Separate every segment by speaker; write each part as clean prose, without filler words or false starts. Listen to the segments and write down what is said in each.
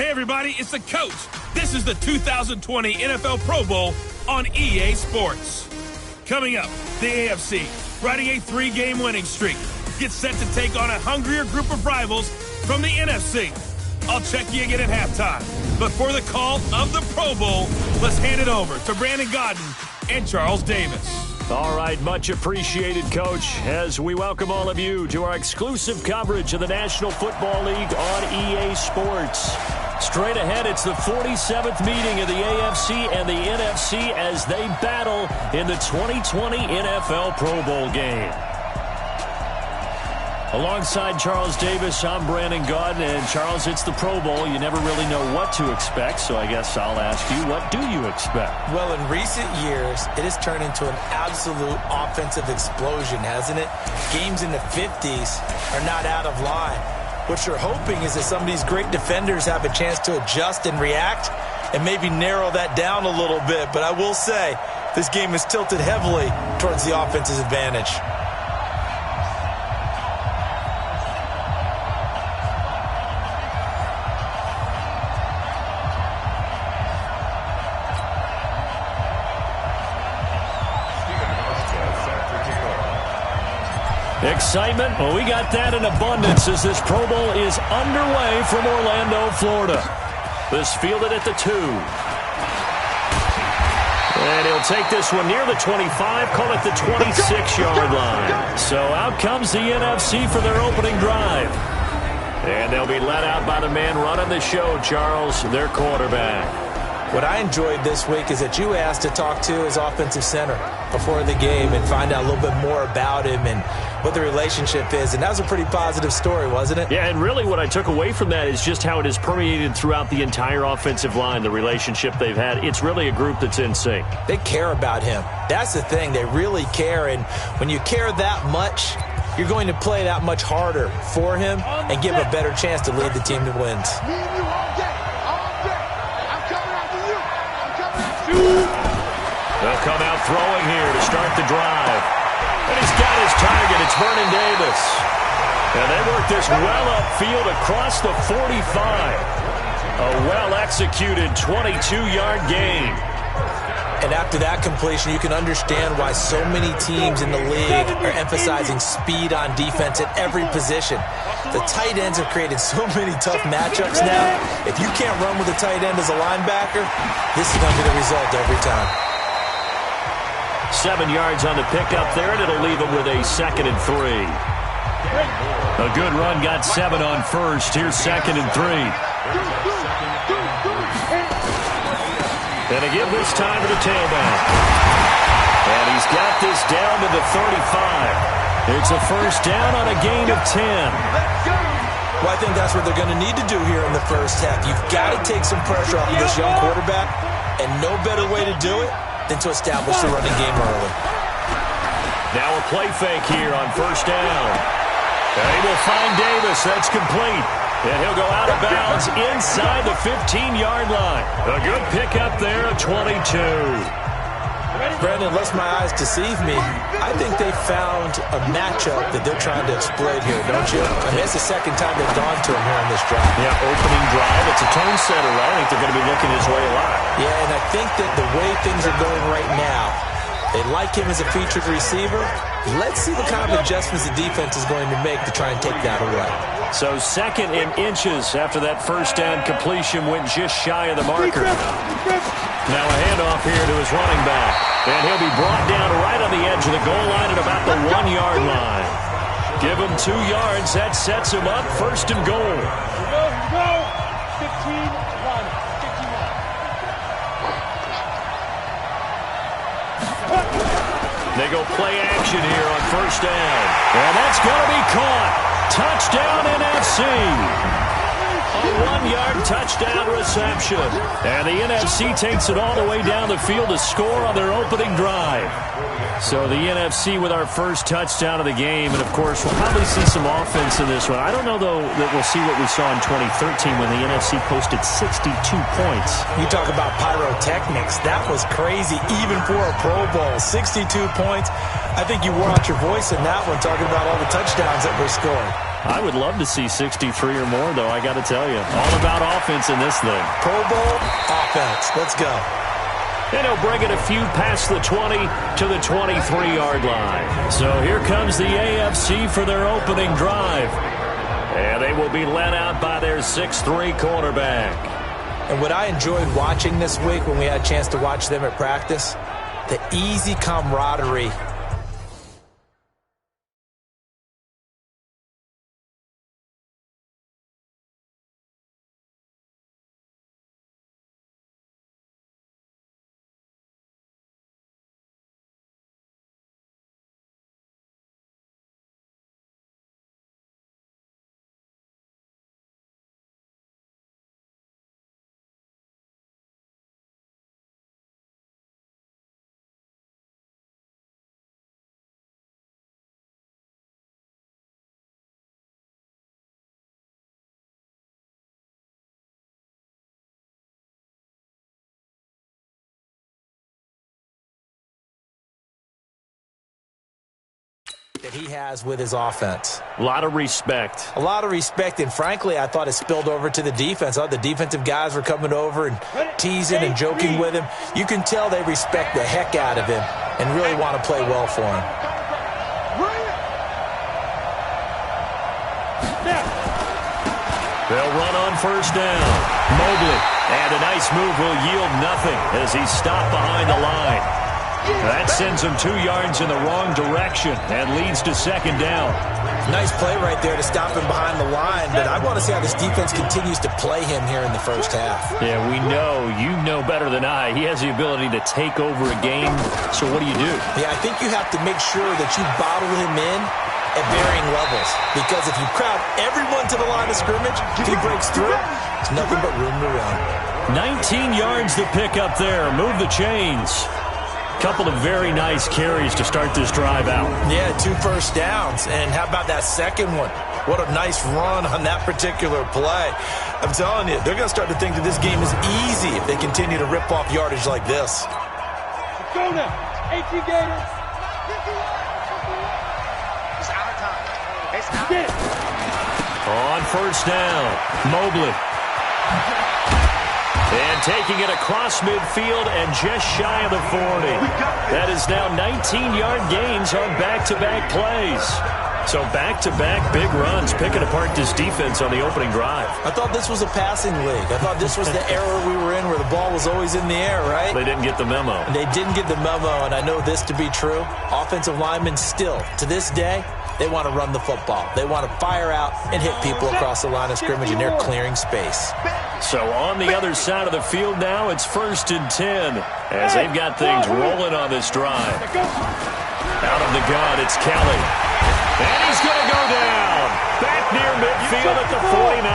Speaker 1: Hey everybody, it's the coach. This is the 2020 NFL Pro Bowl on EA Sports. Coming up, the AFC, riding a 3-game winning streak, gets set to take on a hungrier group of rivals from the NFC. I'll check you again at halftime. But for the call of the Pro Bowl, let's hand it over to Brandon Godden and Charles Davis.
Speaker 2: All right, much appreciated, Coach, as we welcome all of you to our exclusive coverage of the National Football League on EA Sports. Straight ahead, it's the 47th meeting of the AFC and the NFC as they battle in the 2020 NFL Pro Bowl game. Alongside Charles Davis, I'm Brandon Godden, and Charles, it's the Pro Bowl. You never really know what to expect, so I guess I'll ask you, what do you expect?
Speaker 3: Well, in recent years, it has turned into an absolute offensive explosion, hasn't it? Games in the 50s are not out of line. What you're hoping is that some of these great defenders have a chance to adjust and react and maybe narrow that down a little bit. But I will say, this game is tilted heavily towards the offense's advantage.
Speaker 2: Excitement? Well, we got that in abundance as this Pro Bowl is underway from Orlando, Florida. This fielded at the 2. And he'll take this one near the 25, call it the 26-yard line. So out comes the NFC for their opening drive. And they'll be let out by the man running the show, Charles, their quarterback.
Speaker 3: What I enjoyed this week is that you asked to talk to his offensive center before the game and find out a little bit more about him and what the relationship is. And that was a pretty positive story, wasn't it?
Speaker 2: Yeah, and really what I took away from that is just how it has permeated throughout the entire offensive line, the relationship they've had. It's really a group that's in sync.
Speaker 3: They care about him. That's the thing. They really care. And when you care that much, you're going to play that much harder for him and give him a better chance to lead the team to wins.
Speaker 2: They'll come out throwing here to start the drive. And he's got his target. It's Vernon Davis. And they work this well upfield across the 45. A well-executed 22-yard gain.
Speaker 3: And after that completion, you can understand why so many teams in the league are emphasizing speed on defense at every position. The tight ends have created so many tough matchups now. If you can't run with a tight end as a linebacker, this is going to be the result every time.
Speaker 2: 7 yards on the pickup there, and it'll leave them with a 2nd and 3. A good run got 7 on first. Here's 2nd and 3. And again this time to the tailback. And he's got this down to the 35. It's a first down on a gain of 10.
Speaker 3: Well, I think that's what they're going to need to do here in the first half. You've got to take some pressure off of this young quarterback, and no better way to do it than to establish the running game early.
Speaker 2: Now a play fake here on first down. And he will find Davis. That's complete. And he'll go out of bounds inside the 15-yard line. A good pickup there, a 22.
Speaker 3: Brandon, unless my eyes deceive me, I think they found a matchup that they're trying to exploit here, don't you? I mean, it's the second time they've gone to him here on this drive.
Speaker 2: Yeah, opening drive. It's a tone setter, right? I think they're going to be looking his way a lot.
Speaker 3: Yeah, and I think that the way things are going right now, they like him as a featured receiver. Let's see the kind of adjustments the defense is going to make to try and take that away.
Speaker 2: So 2nd and inches after that first down completion went just shy of the marker. Now a handoff here to his running back. And he'll be brought down right on the edge of the goal line at about the 1-yard line. Give him 2 yards. That sets him up 1st and goal.
Speaker 4: Here we go. 15-1.
Speaker 2: They go play action here on first down. And that's going to be caught. Touchdown NFC. A 1-yard touchdown reception. And the NFC takes it all the way down the field to score on their opening drive. So the NFC with our first touchdown of the game. And, of course, we'll probably see some offense in this one. I don't know, though, that we'll see what we saw in 2013 when the NFC posted 62 points.
Speaker 3: You talk about pyrotechnics. That was crazy, even for a Pro Bowl. 62 points. I think you wore out your voice in that one talking about all the touchdowns that were scored.
Speaker 2: I would love to see 63 or more, though, I got to tell you. All about offense in this thing.
Speaker 3: Pro Bowl offense. Let's go.
Speaker 2: And he'll bring it a few past the 20 to the 23-yard line. So here comes the AFC for their opening drive. And they will be led out by their 6'3 quarterback.
Speaker 3: And what I enjoyed watching this week when we had a chance to watch them at practice, the easy camaraderie. That he has with his offense.
Speaker 2: A lot of respect.
Speaker 3: A lot of respect, and frankly, I thought it spilled over to the defense. I thought the defensive guys were coming over and teasing and joking with him. You can tell they respect the heck out of him and really want to play well for him.
Speaker 2: They'll run on first down. Mobley, and a nice move will yield nothing as he's stopped behind the line. That sends him 2 yards in the wrong direction and leads to second down.
Speaker 3: Nice play right there to stop him behind the line, but I want to see how this defense continues to play him here in the first half.
Speaker 2: Yeah, we know. You know better than I. He has the ability to take over a game, so what do you do?
Speaker 3: Yeah, I think you have to make sure that you bottle him in at varying levels, because if you crowd everyone to the line of scrimmage, if he breaks through, it's nothing but room to run.
Speaker 2: 19 yards to pick up there. Move the chains. Couple of very nice carries to start this drive out.
Speaker 3: Yeah, 2 first downs. And how about that second one? What a nice run on that particular play. I'm telling you, they're going to start to think that this game is easy if they continue to rip off yardage like this.
Speaker 4: Go now. 18 Gators.
Speaker 5: It's our time. It's our
Speaker 2: time. On first down, Mobley. And taking it across midfield and just shy of the 40. That is now 19-yard gains on back-to-back plays. So back-to-back big runs, picking apart this defense on the opening drive.
Speaker 3: I thought this was a passing league. I thought this was the era we were in where the ball was always in the air, right?
Speaker 2: They didn't get the memo.
Speaker 3: They didn't get the memo, and I know this to be true. Offensive linemen still, to this day, they want to run the football. They want to fire out and hit people across the line of scrimmage, and they're clearing space.
Speaker 2: So on the other side of the field now, it's 1st and 10 as they've got things rolling on this drive. Out of the gun, it's Kelly. And he's going to go down. Back near midfield at the 49.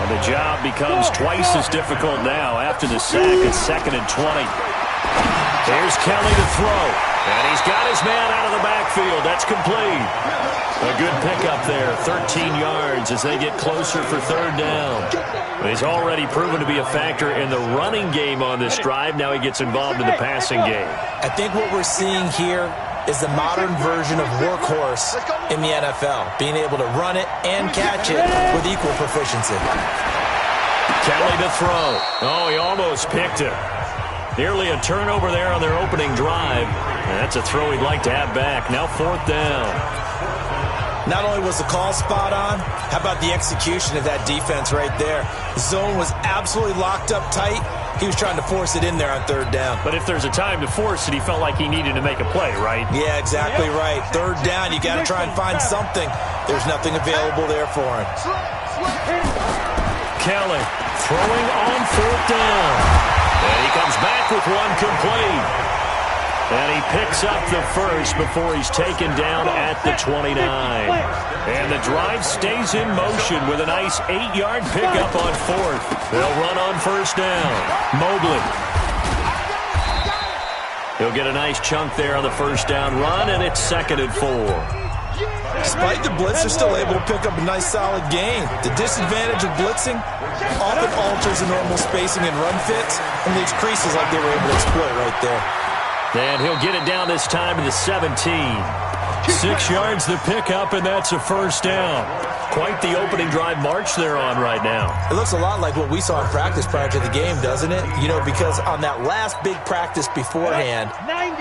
Speaker 2: And the job becomes twice as difficult now after the sack. It's 2nd and 20. Here's Kelly to throw. And he's got his man out of the backfield. That's complete. A good pickup there, 13 yards as they get closer for 3rd down. He's already proven to be a factor in the running game on this drive. Now he gets involved in the passing game.
Speaker 3: I think what we're seeing here is the modern version of workhorse in the NFL, being able to run it and catch it with equal proficiency.
Speaker 2: Kelly to throw. Oh, he almost picked it. Nearly a turnover there on their opening drive. And that's a throw he'd like to have back. Now 4th down.
Speaker 3: Not only was the call spot on, how about the execution of that defense right there? The zone was absolutely locked up tight. He was trying to force it in there on 3rd down.
Speaker 2: But if there's a time to force it, he felt like he needed to make a play, right?
Speaker 3: Yeah, exactly right. 3rd down, you got to try and find something. There's nothing available there for him.
Speaker 2: Kelly throwing on 4th down. And he comes back with one complete. And he picks up the first before he's taken down at the 29. And the drive stays in motion with a nice 8-yard pickup on 4th. They'll run on first down. Mobley. He'll get a nice chunk there on the first down run, and it's 2nd and 4.
Speaker 3: Despite the blitz, they're still able to pick up a nice solid gain. The disadvantage of blitzing often alters the normal spacing and run fits and leaves creases like they were able to exploit right there.
Speaker 2: And he'll get it down this time to the 17. 6 yards the pickup, and that's a first down. Quite the opening drive march they're on right now.
Speaker 3: It looks a lot like what we saw in practice prior to the game, doesn't it? You know, because on that last big practice beforehand,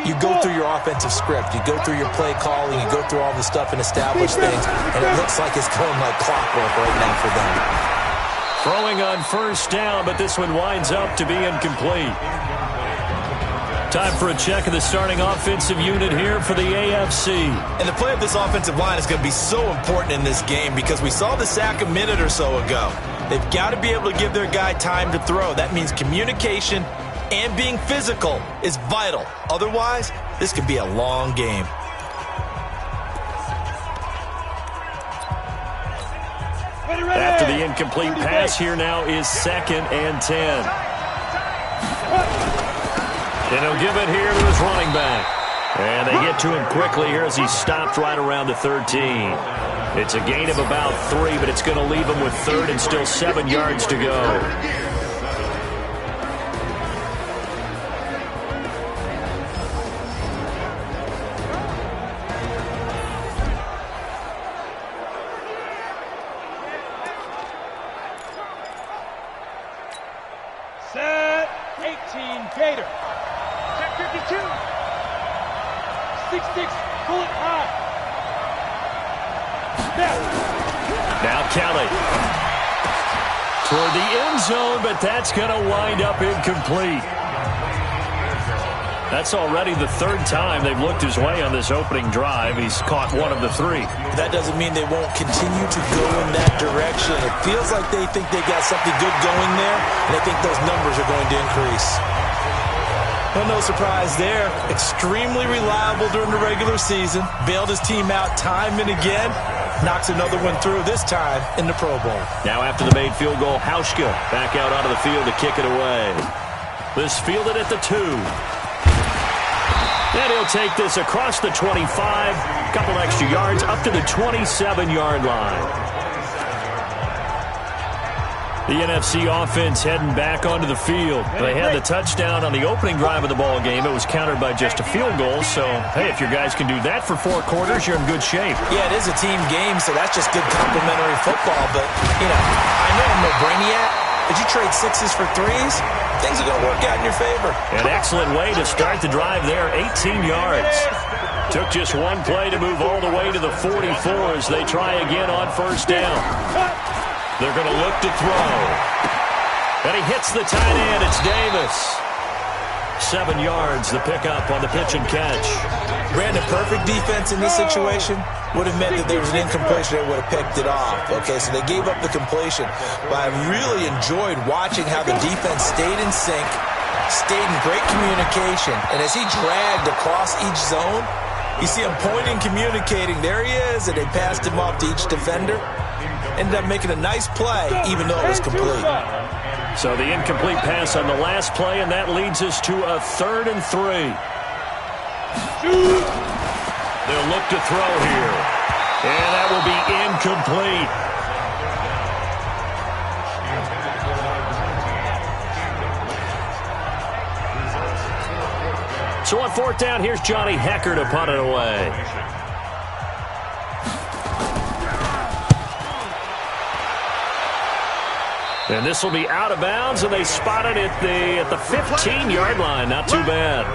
Speaker 3: you go through your offensive script. You go through your play calling. You go through all the stuff and establish things. And it looks like it's going like clockwork right now for them.
Speaker 2: Throwing on first down, but this one winds up to be incomplete. Time for a check of the starting offensive unit here for the AFC.
Speaker 3: And the play of this offensive line is going to be so important in this game because we saw the sack a minute or so ago. They've got to be able to give their guy time to throw. That means communication and being physical is vital. Otherwise, this could be a long game.
Speaker 2: After the incomplete pass, here now is 2nd and 10. And he'll give it here to his running back. And they get to him quickly here as he stopped right around the 13. It's a gain of about 3, but it's going to leave him with 3rd and still 7 yards to go.
Speaker 4: Set 18 Gator. Set 52. 6-6, pull it high.
Speaker 2: Now Kelly. Toward the end zone, but that's going to wind up incomplete. That's already the 3rd time they've looked his way on this opening drive. He's caught 1 of the 3.
Speaker 3: That doesn't mean they won't continue to go in that direction. It feels like they think they got something good going there, and I think those numbers are going to increase. Well, no surprise there. Extremely reliable during the regular season. Bailed his team out time and again. Knocks another one through, this time in the Pro Bowl.
Speaker 2: Now after the made field goal, Hauschka back out onto the field to kick it away. This fielded at the 2. And he'll take this across the 25, couple extra yards, up to the 27-yard line. The NFC offense heading back onto the field. They had the touchdown on the opening drive of the ball game. It was countered by just a field goal. So, hey, if your guys can do that for 4 quarters, you're in good shape.
Speaker 3: Yeah, it is a team game, so that's just good complimentary football. But, you know, I know I'm no brainiac, but you trade 6s for 3s, things are going to work out in your favor.
Speaker 2: An excellent way to start the drive there, 18 yards. Took just 1 play to move all the way to the 44 as they try again on first down. They're going to look to throw. And he hits the tight end. It's Davis. 7 yards, the pickup on the pitch and catch.
Speaker 3: Brandon, perfect defense in this situation would have meant that there was an incompletion that would have picked it off. Okay, so they gave up the completion. But I really enjoyed watching how the defense stayed in sync, stayed in great communication. And as he dragged across each zone, you see him pointing, communicating. There he is, and they passed him off to each defender. Ended up making a nice play, even though it was complete.
Speaker 2: So the incomplete pass on the last play, and that leads us to a 3rd and 3. They'll look to throw here. And that will be incomplete. So on 4th down, here's Johnny Hecker to punt it away. And this will be out of bounds, and they spot it at the 15-yard line. Not too bad.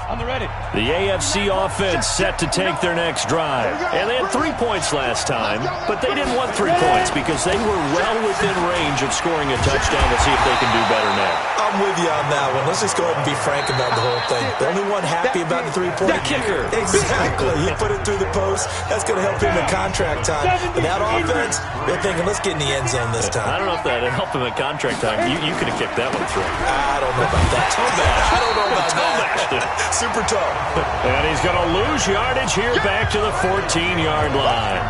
Speaker 4: On the ready.
Speaker 2: The AFC offense set to take their next drive. And they had 3 points last time, but they didn't want 3 points because they were well within range of scoring a touchdown. Let's see if they can do better now.
Speaker 3: I'm with you on that one. Let's just go ahead and be frank about the whole thing. The only one happy about the 3-point.
Speaker 2: The kicker.
Speaker 3: Exactly. He put it through the post. That's going to help him in contract time. But that offense, they're thinking, let's get in the end zone this time.
Speaker 2: I don't know if that helped him at contract time. You could have kicked that one through.
Speaker 3: I don't know about that. I don't know about that. Super tall.
Speaker 2: And he's going to lose yardage here back to the 14-yard line.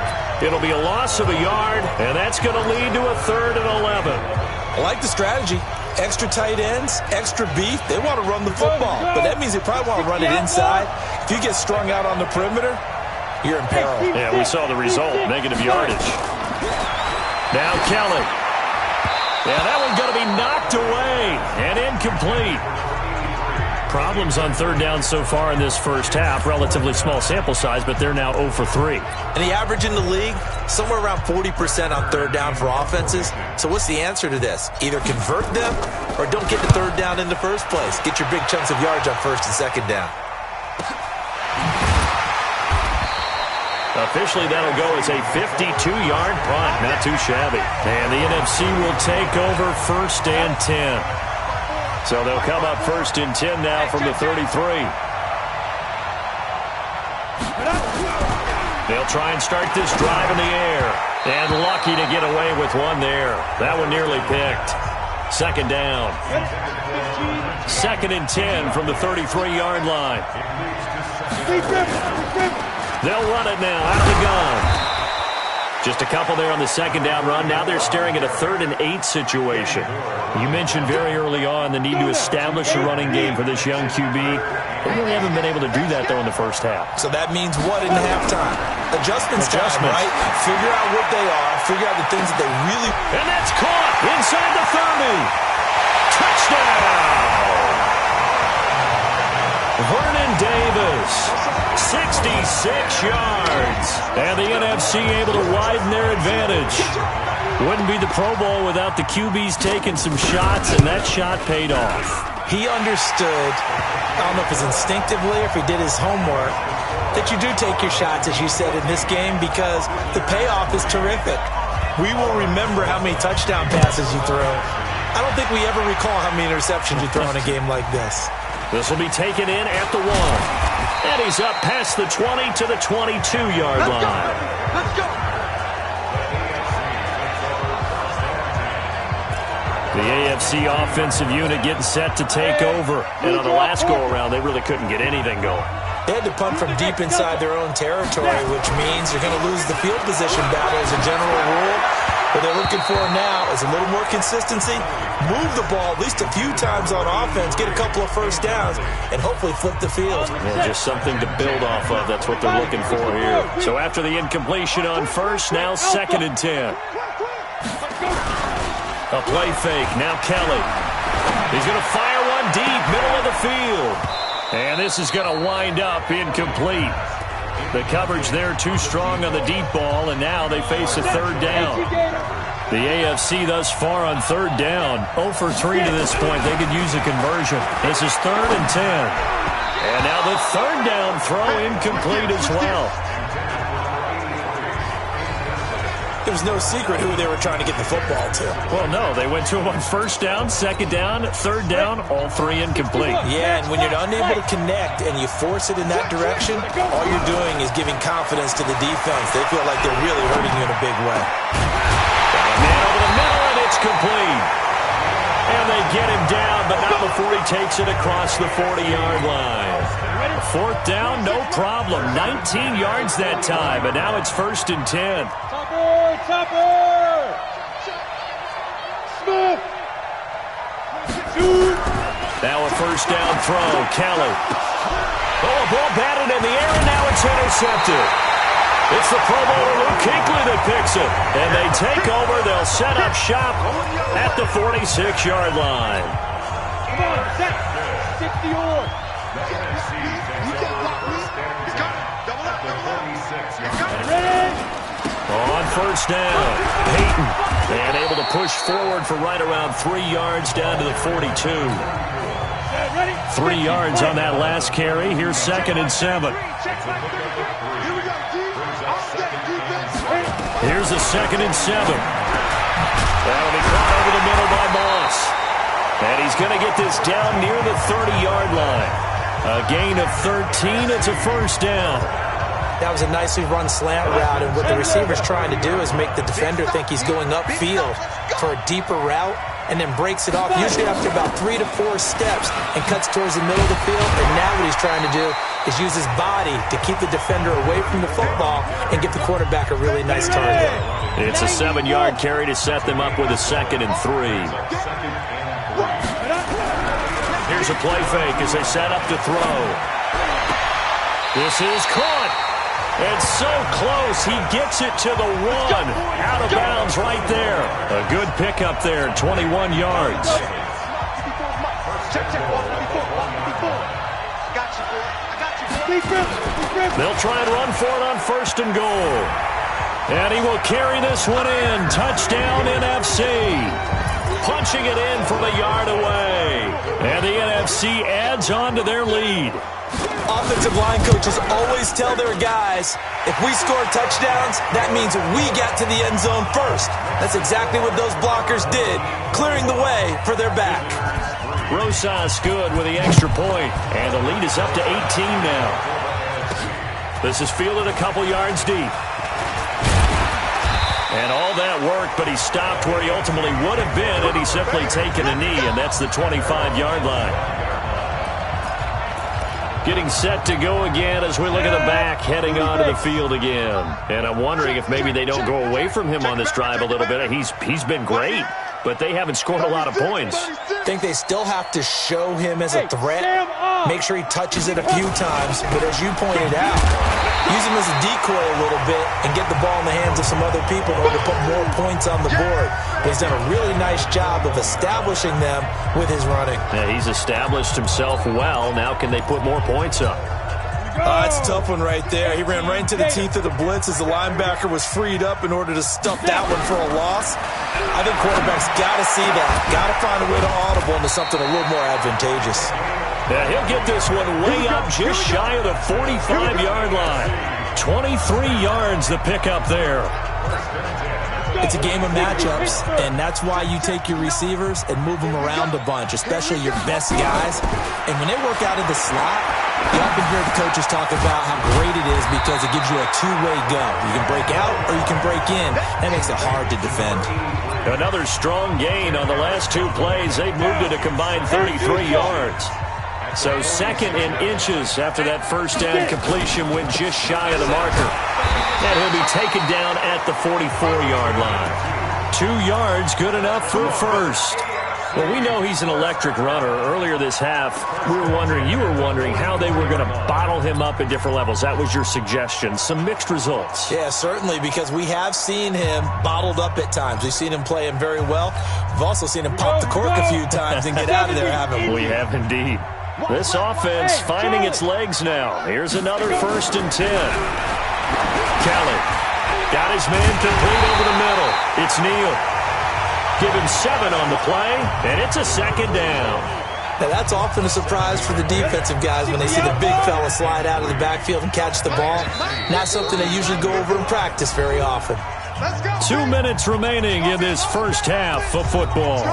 Speaker 2: It'll be a loss of a yard, and that's going to lead to a 3rd and 11.
Speaker 3: I like the strategy. Extra tight ends, extra beef. They want to run the football, but that means they probably want to run it inside. If you get strung out on the perimeter, you're in peril.
Speaker 2: Yeah, we saw the result, negative yardage. Now Kelly. Yeah, that one's going to be knocked away and incomplete. 4th and 10 here problems on third down so far in this first half. Relatively small sample size, but they're now 0 for 3.
Speaker 3: And the average in the league, somewhere around 40% on third down for offenses. So what's the answer to this? Either convert them or don't get the third down in the first place. Get your big chunks of yards on first and second down.
Speaker 2: Officially, that'll go as a 52-yard punt. Not too shabby. And the NFC will take over first and 10. So they'll come up first and 10 now from the 33. They'll try and start this drive in the air. And lucky to get away with one there. That one nearly picked. Second down. Second and 10 from the 33-yard line. They'll run it now out of the gun. Just a couple there on the second down run. Now they're staring at a 3rd and 8 situation. You mentioned very early on the need to establish a running game for this young QB. They really haven't been able to do that, though, in the first half.
Speaker 3: So that means what in halftime? Adjustments time, right? Figure out what they are. Figure out the things that they really...
Speaker 2: And that's caught inside the 30. Touchdown! Vernon Davis, 66 yards. And the NFC able to widen their advantage. Wouldn't be the Pro Bowl without the QBs taking some shots, and that shot paid off.
Speaker 3: He understood, I don't know if it's instinctively or if he did his homework, that you do take your shots, as you said, in this game because the payoff is terrific. We will remember how many touchdown passes you throw. I don't think we ever recall how many interceptions you throw in a game like this.
Speaker 2: This will be taken in at the 1. And he's up past the 20 to the 22-yard line.
Speaker 5: Let's go.
Speaker 2: The AFC offensive unit getting set to take over. And on the last go-around, they really couldn't get anything going.
Speaker 3: They had to punt from deep inside their own territory, which means you're going to lose the field position battle as a general rule. What they're looking for now is a little more consistency, move the ball at least a few times on offense, get a couple of first downs, and hopefully flip the field.
Speaker 2: Yeah, just something to build off of. That's what they're looking for here. So after the incompletion on first, now 2nd and 10. A play fake. Now Kelly. He's going to fire one deep, middle of the field. And this is going to wind up incomplete. The coverage there too strong on the deep ball, and now they face a 3rd down. The AFC thus far on 3rd down, 0 for 3 to this point. They could use a conversion. This is 3rd and 10. And now the 3rd down throw incomplete as well.
Speaker 3: There was no secret who they were trying to get the football to.
Speaker 2: Well, no, they went to him on 1st down, 2nd down, 3rd down, all 3 incomplete.
Speaker 3: Yeah, and when you're unable to connect and you force it in that direction, all you're doing is giving confidence to the defense. They feel like they're really hurting you in a big way.
Speaker 2: Man over the middle, and it's complete. And they get him down, but not before he takes it across the 40-yard line. 4th down, no problem. 19 yards that time, and now it's 1st and 10.
Speaker 4: Topper! Smith!
Speaker 2: Now a 1st down throw, Kelly. Oh, a ball batted in the air, and now it's intercepted. It's the Pro Bowler Luke Kuechly that picks it. And they take over. They'll set up shop at the 46-yard line.
Speaker 4: Come on, set! 60 on!
Speaker 2: On 1st down, Peyton, and able to push forward for right around 3 yards down to the 42. 3 yards on that last carry. Here's 2nd and 7. Here's a 2nd and 7. That'll be caught over the middle by Moss. And he's going to get this down near the 30-yard line. A gain of 13. It's a 1st down.
Speaker 3: That was a nicely run slant route, and what the receiver's trying to do is make the defender think he's going upfield for a deeper route, and then breaks it off, usually after about 3 to 4 steps, and cuts towards the middle of the field. And now what he's trying to do is use his body to keep the defender away from the football and get the quarterback a really nice target.
Speaker 2: It's a 7-yard carry to set them up with a 2nd and 3. Here's a play fake as they set up to throw. This is caught. And so close, he gets it to the 1. Out of bounds right there. A good pickup there, 21 yards. They'll try and run for it on 1st and goal. And he will carry this one in. Touchdown, NFC. Punching it in from a yard away. And the NFC adds on to their lead.
Speaker 3: Offensive line coaches always tell their guys, if we score touchdowns, that means we got to the end zone first. That's exactly what those blockers did, clearing the way for their back.
Speaker 2: Rosas good with the extra point, and the lead is up to 18 now. This is fielded a couple yards deep. And all that work, but he stopped where he ultimately would have been had he simply taken a knee, and that's the 25-yard line. Getting set to go again as we look at the back heading onto the field again. And I'm wondering if maybe they don't go away from him on this drive a little bit. He's been great, but they haven't scored a lot of points.
Speaker 3: I think they still have to show him as a threat, make sure he touches it a few times, but as you pointed out, use him as a decoy a little bit and get the ball in the hands of some other people in order to put more points on the board. But he's done a really nice job of establishing them with his running.
Speaker 2: Yeah, he's established himself well. Now can they put more points up?
Speaker 3: That's a tough one right there. He ran right into the teeth of the blitz as the linebacker was freed up in order to stuff that one for a loss. I think quarterbacks got to see that. Got to find a way to audible into something a little more advantageous.
Speaker 2: Yeah, he'll get this one way up just shy of the 45-yard line. 23 yards the pickup there.
Speaker 3: It's a game of matchups, and that's why you take your receivers and move them around a bunch, especially your best guys. And when they work out of the slot, you often hear the coaches talk about how great it is because it gives you a two-way go. You can break out or you can break in. That makes it hard to defend.
Speaker 2: Another strong gain on the last two plays. They've moved it a combined 33 yards. So second in inches after that first down completion went just shy of the marker. And he'll be taken down at the 44-yard line. 2 yards, good enough for first. Well, we know he's an electric runner. Earlier this half, you were wondering how they were going to bottle him up at different levels. That was your suggestion. Some mixed results.
Speaker 3: Yeah, certainly, because we have seen him bottled up at times. We've seen him play him very well. We've also seen him pop the cork a few times and get out of there, haven't we?
Speaker 2: We have indeed. This offense finding its legs now. Here's another 1st and 10. Kelly got his man complete over the middle. It's Neal. Give him 7 on the play, and it's a second down.
Speaker 3: Now, that's often a surprise for the defensive guys when they see the big fella slide out of the backfield and catch the ball. Not something they usually go over in practice very often.
Speaker 2: 2 minutes remaining in this first half of football.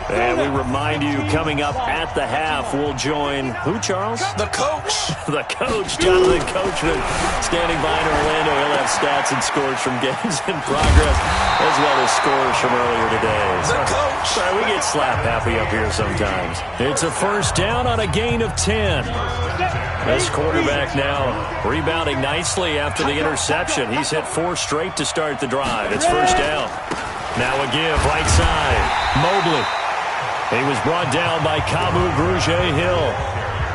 Speaker 2: And we remind you, coming up at the half, we'll join who, Charles?
Speaker 3: The coach.
Speaker 2: The coach, Jonathan Coachman, standing by in Orlando. He'll have stats and scores from games in progress, as well as scores from earlier today.
Speaker 3: The coach.
Speaker 2: Sorry, we get slap happy up here sometimes. It's a first down on a gain of 10. This quarterback now rebounding nicely after the interception. He's hit 4 straight to start the drive. It's first down. Now a give, right side. Mobley. He was brought down by Kamu Grugier-Hill.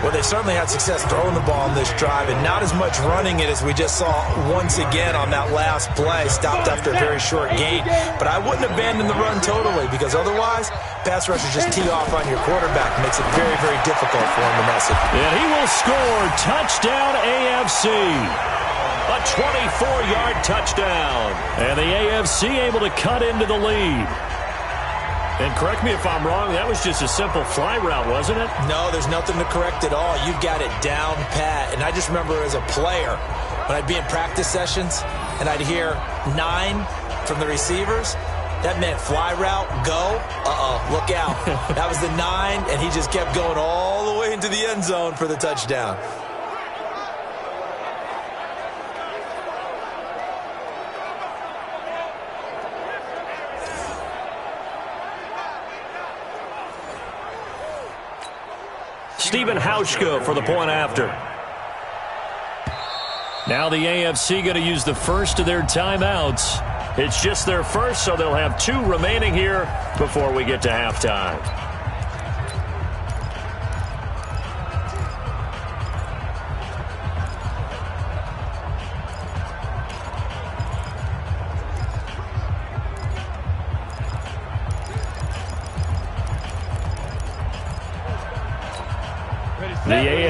Speaker 3: Well, they certainly had success throwing the ball on this drive, and not as much running it as we just saw once again on that last play. Stopped after a very short gain. But I wouldn't abandon the run totally, because otherwise, pass rushers just tee off on your quarterback. Makes it very, very difficult for him to mess it.
Speaker 2: And he will score. Touchdown, AFC. A 24-yard touchdown. And the AFC able to cut into the lead. And correct me if I'm wrong, that was just a simple fly route, wasn't it?
Speaker 3: No, there's nothing to correct at all. You've got it down pat. And I just remember as a player, when I'd be in practice sessions and I'd hear 9 from the receivers, that meant fly route, go, look out. That was the 9, and he just kept going all the way into the end zone for the touchdown.
Speaker 2: Stephen Hauschka for the point after. Now the AFC going to use the first of their timeouts. It's just their first, so they'll have 2 remaining here before we get to halftime.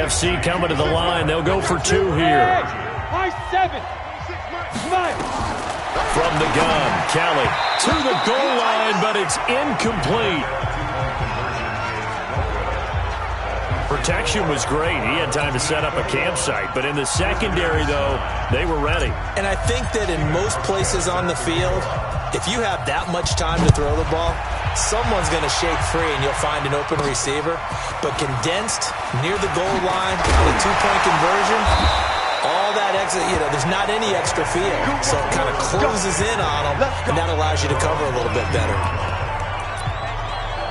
Speaker 2: AFC coming to the line. They'll go for 2 here.
Speaker 4: High 7. Smile.
Speaker 2: From the gun, Kelly to the goal line, but it's incomplete. Protection was great. He had time to set up a campsite, but in the secondary, though, they were ready.
Speaker 3: And I think that in most places on the field, if you have that much time to throw the ball, someone's going to shake free and you'll find an open receiver. But condensed near the goal line on a 2-point conversion, all that extra, there's not any extra field. So it kind of closes in on them, and that allows you to cover a little bit better.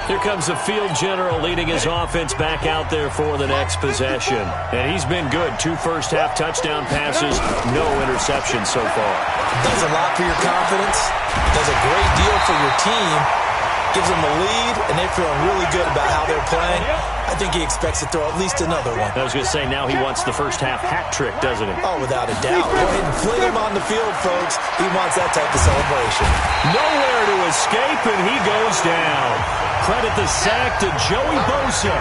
Speaker 2: Here comes the field general leading his offense back out there for the next possession. And he's been good. 2 first-half touchdown passes, no interceptions so far.
Speaker 3: Does a lot for your confidence, does a great deal for your team, gives them the lead, and they're feeling really good about how they're playing. I think he expects to throw at least another one.
Speaker 2: I was going to say, now he wants the first-half hat trick, doesn't he?
Speaker 3: Oh, without a doubt. Go ahead and fling him on the field, folks. He wants that type of celebration.
Speaker 2: Nowhere to escape, and he goes down. Credit the sack to Joey Bosa.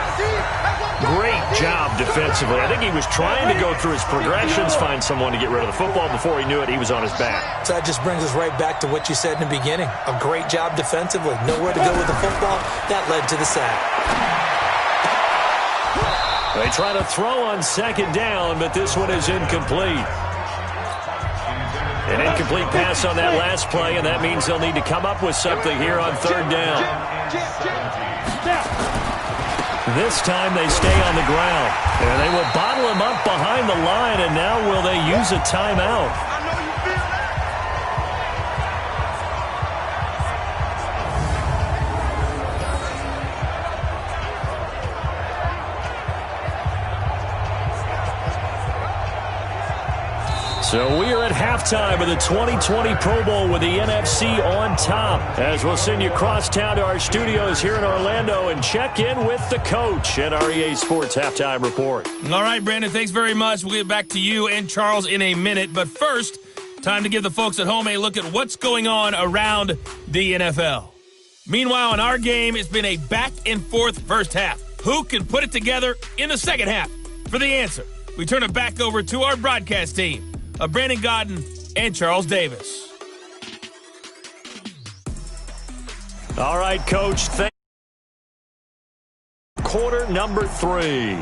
Speaker 2: Great job defensively. I think he was trying to go through his progressions, find someone to get rid of the football. Before he knew it, he was on his back.
Speaker 3: So that just brings us right back to what you said in the beginning. A great job defensively. Nowhere to go with the football. That led to the sack.
Speaker 2: They try to throw on second down, but this one is incomplete. An incomplete pass on that last play, and that means they'll need to come up with something here on third down. This time they stay on the ground. And they will bottle him up behind the line, and now will they use a timeout? So we are at halftime of the 2020 Pro Bowl with the NFC on top. As we'll send you across town to our studios here in Orlando and check in with the coach at our EA Sports Halftime Report.
Speaker 1: All right, Brandon, thanks very much. We'll get back to you and Charles in a minute. But first, time to give the folks at home a look at what's going on around the NFL. Meanwhile, in our game, it's been a back-and-forth first half. Who can put it together in the second half? For the answer, we turn it back over to our broadcast team of Brandon Godden and Charles Davis.
Speaker 2: All right, Coach. Quarter number 3.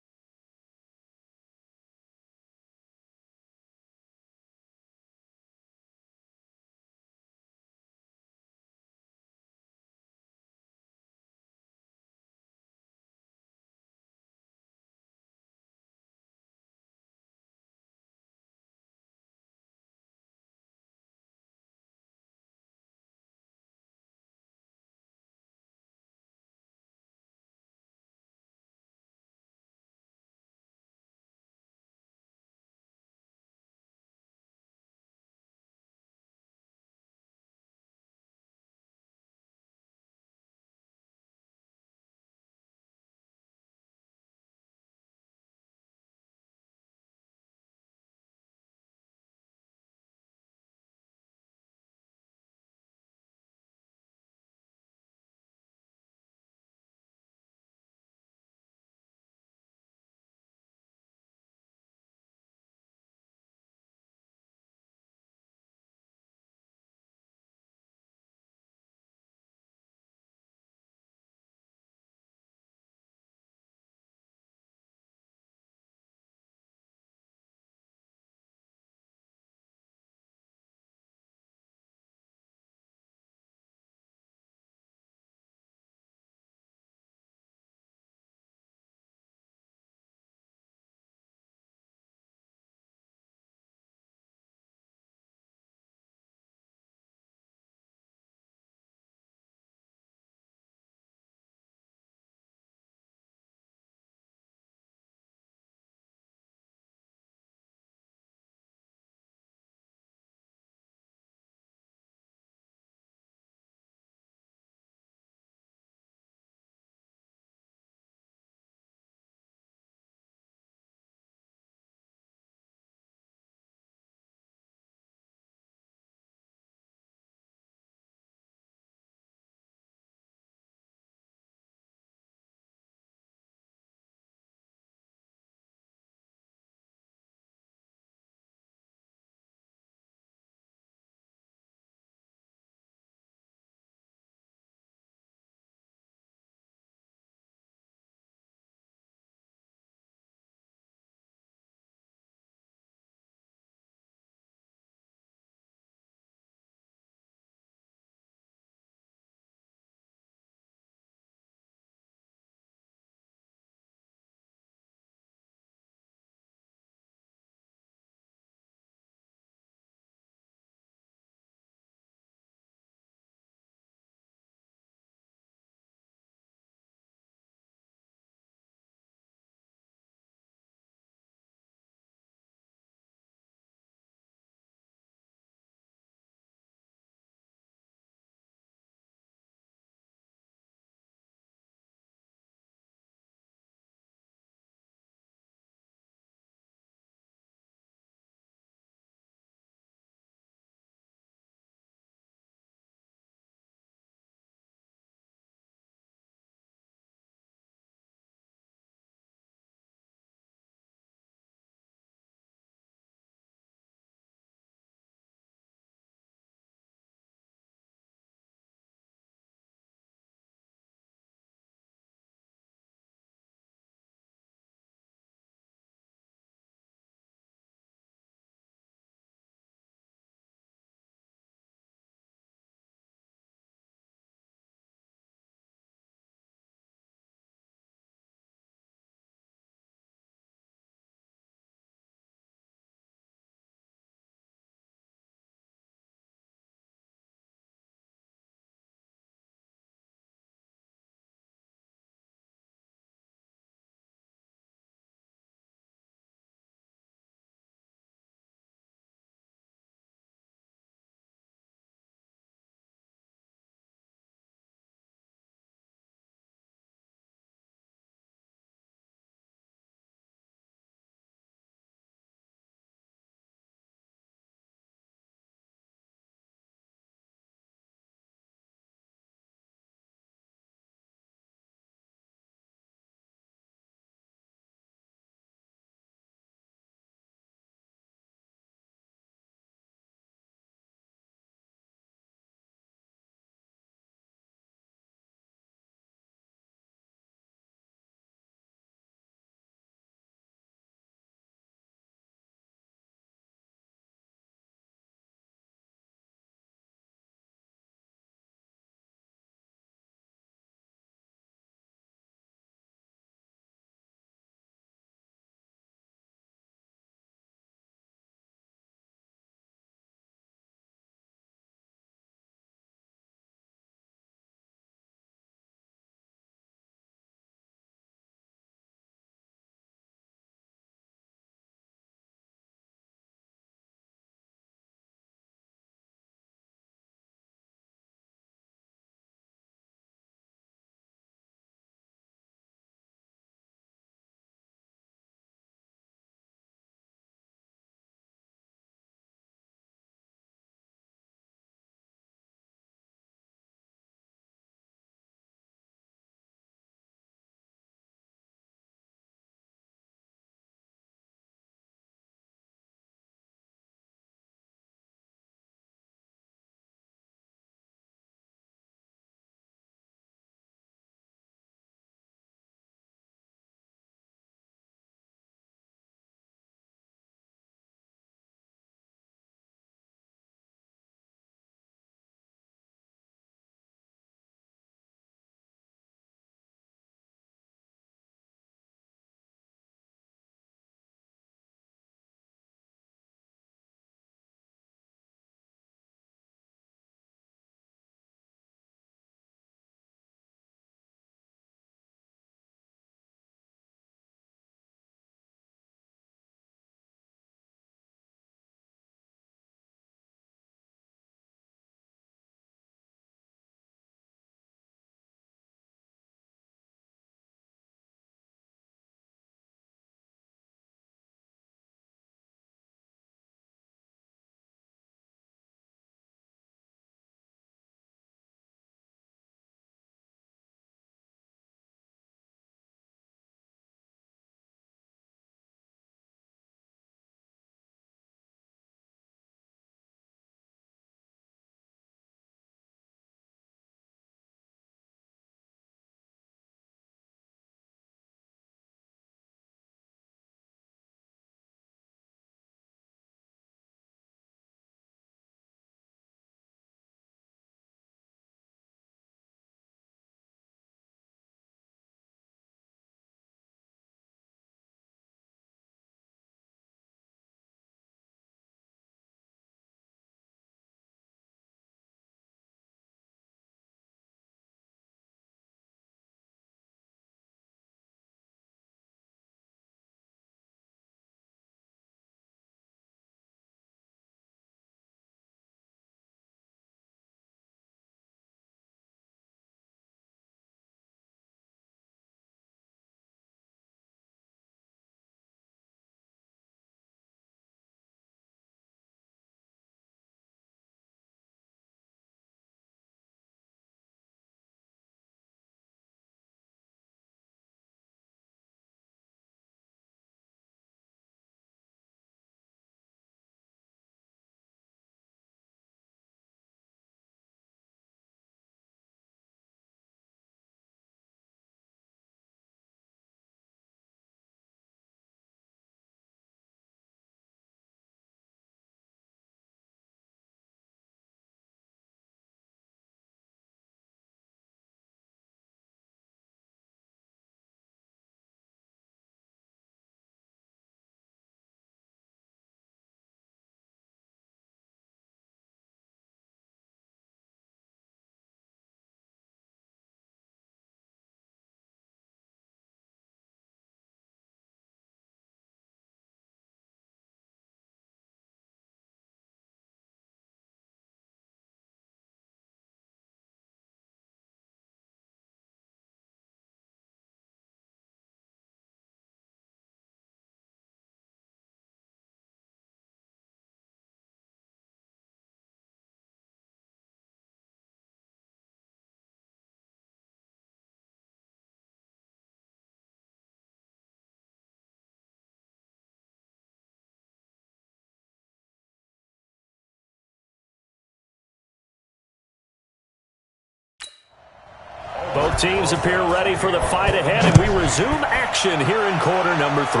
Speaker 2: Both teams appear ready for the fight ahead, and we resume action here in quarter number 3.